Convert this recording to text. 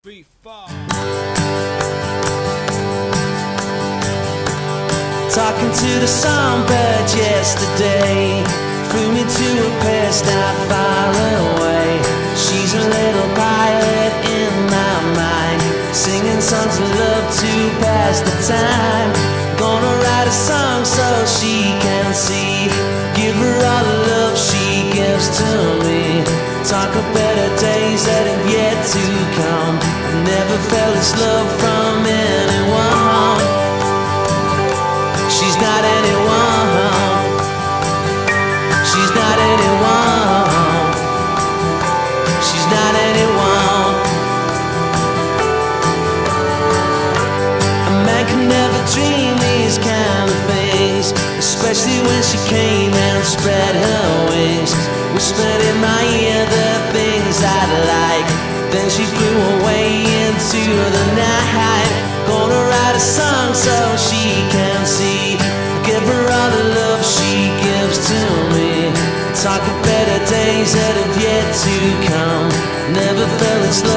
before. Talking to the songbird yesterday, flew me to a place not far away. She's a little pilot in my mind, singing songs of love to pass the time. Gonna write a song so she can see, give her all the love she gives to me. Talk of better days that have yet to come. Never felt this love from anyone. She's not anyone. She's not anyone. She's not anyone. A man can never dream these kind of things, especially when she came and spread her wings, whispered in my ear the things I'd like. Then she flew away into the night. Gonna write a song so she can see, give her all the love she gives to me. Talk of better days that have yet to come. Never felt this love